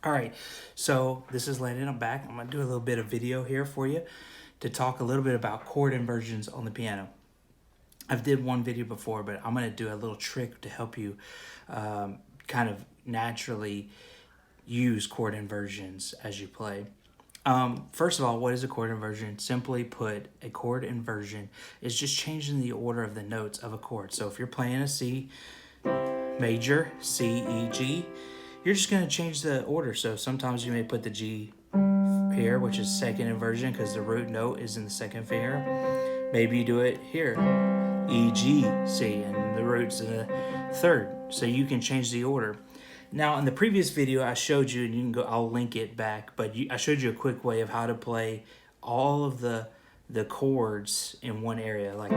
All right, so this is Landon. I'm back. I'm gonna do a little bit of video here for you to talk a little bit about chord inversions on the piano. I've did one video before, but I'm gonna do a little trick to help you kind of naturally use chord inversions as you play. First of all, what is a chord inversion? Simply put, a chord inversion is just changing the order of the notes of a chord. So if you're playing a C major, C, E, G, you're just going to change the order. So sometimes you may put the G here, which is second inversion because the root note is in the second finger. Maybe you do it here, E, G, C, and the root's in the third. So you can change the order. Now, in the previous video, I showed you, and you can go, I'll link it back, but I showed you a quick way of how to play all of the chords in one area, like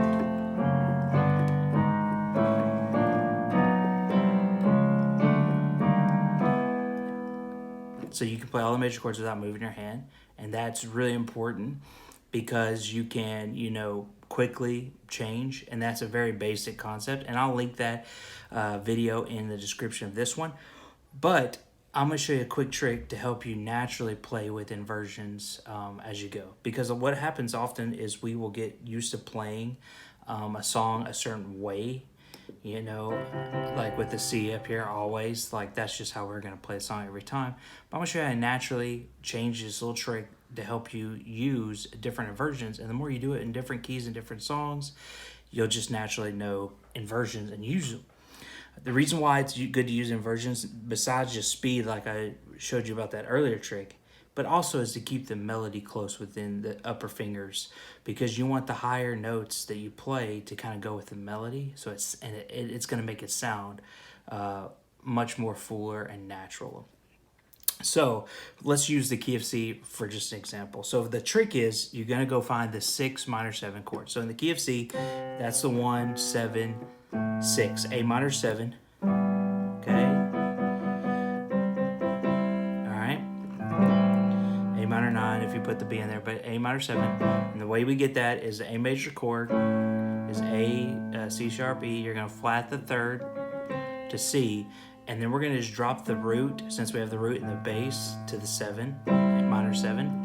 so you can play all the major chords without moving your hand, and that's really important because you can, quickly change, and that's a very basic concept, and I'll link that video in the description of this one. But I'm going to show you a quick trick to help you naturally play with inversions as you go. Because what happens often is we will get used to playing a song a certain way, like with the C up here always. Like that's just how we're going to play the song every time. But I'm going to show you how to naturally change this little trick to help you use different inversions. And the more you do it in different keys and different songs, you'll just naturally know inversions and use them. The reason why it's good to use inversions, besides just speed, like I showed you about that earlier trick, but also is to keep the melody close within the upper fingers, because you want the higher notes that you play to kind of go with the melody. So it's going to make it sound much more fuller and natural. So let's use the key of C for just an example. So the trick is you're going to go find the 6 minor 7 chord. So in the key of C, that's the 1, 7, 6, A minor 7, okay, all right, A minor 9 if you put the B in there, but A minor 7, and the way we get that is the A major chord is A, C sharp, E, you're going to flat the third to C, and then we're going to just drop the root, since we have the root in the bass, to the 7, A minor 7.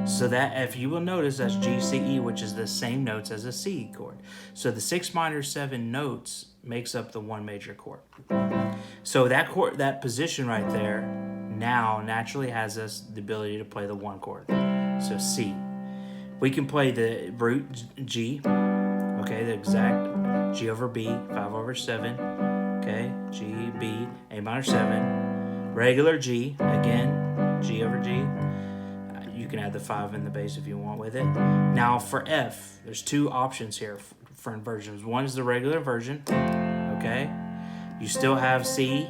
So that, if you will notice, that's G, C, E, which is the same notes as a C chord. So the 6 minor 7 notes makes up the 1 major chord. So that chord, that position right there, now naturally has us the ability to play the 1 chord. So C. We can play the root G, okay, the exact G over B, 5 over 7, okay, G, B, A minor 7, regular G, again, G over G. You can add the 5 in the bass if you want with it. Now for F, there's 2 options here for inversions. One is the regular inversion, okay? You still have C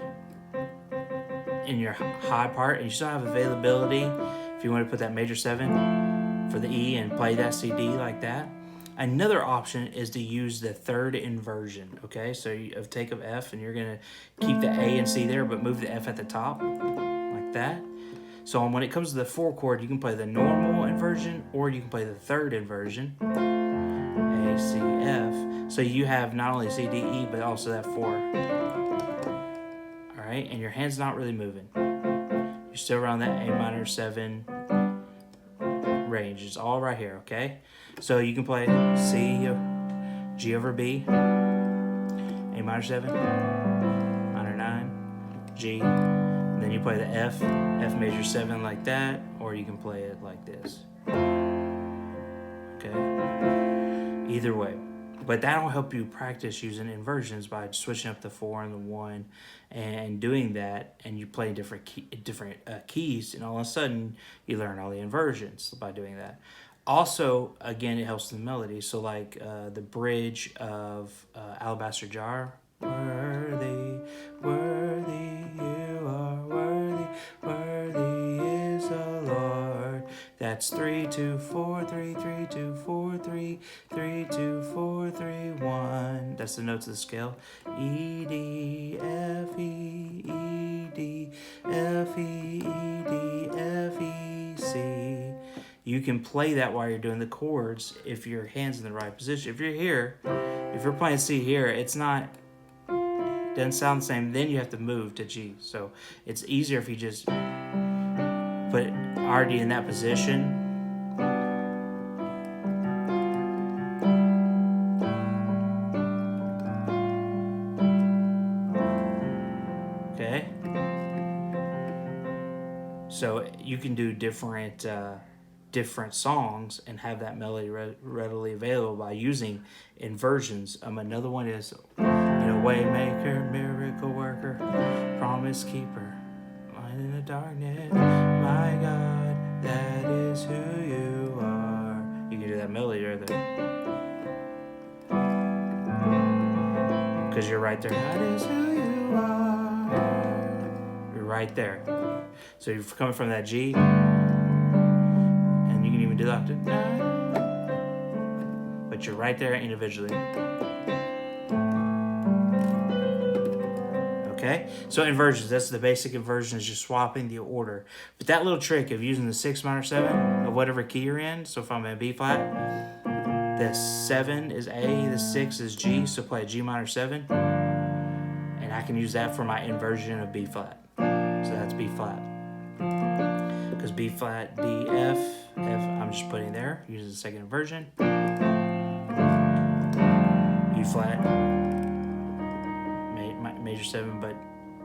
in your high part, and you still have availability if you want to put that major 7 for the E and play that CD like that. Another option is to use the third inversion, okay? So you take of F, and you're going to keep the A and C there, but move the F at the top like that. So when it comes to the 4 chord, you can play the normal inversion, or you can play the third inversion, A, C, F. So you have not only C, D, E, but also that 4. All right, and your hand's not really moving. You're still around that A minor 7 range. It's all right here, okay? So you can play C, G over B, A minor 7, minor 9, G. And then you play the F major 7 like that, or you can play it like this. Okay? Either way. But that'll help you practice using inversions by switching up the 4 and the 1 and doing that, and you play different keys, and all of a sudden you learn all the inversions by doing that. Also, again, it helps the melody. So like the bridge of Alabaster Jar, worthy, worthy you are, worthy, worthy is the Lord. That's 3, 2, 4, 3, 3, 2, 4, 3, 3, 2, 4, 3, 1. That's the notes of the scale. E, D, F, E, E, D, F, E, E, D, F, E, C. You can play that while you're doing the chords if your hand's in the right position. If you're here, if you're playing C here, it's not, doesn't sound the same, then you have to move to G. So it's easier if you just put it already in that position. Okay. So you can do different songs and have that melody readily available by using inversions. Another one is, Waymaker, miracle worker, promise keeper, light in the darkness, my God, that is who you are. You can do that melody right there. Because you're right there. That is who you are. You're right there. So you're coming from that G, and you can even do that. But you're right there individually. Okay? So inversions, that's the basic inversion, is just swapping the order. But that little trick of using the 6 minor 7 of whatever key you're in, so if I'm in B flat, the 7 is A, the 6 is G, so play a G minor 7. And I can use that for my inversion of B flat. So that's B flat. Because B flat, D, F, I'm just putting there, using the second inversion. E flat, major 7, but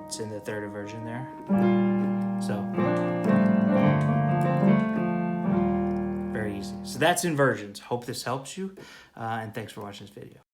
it's in the third inversion there. So, very easy. So that's inversions. Hope this helps you, and thanks for watching this video.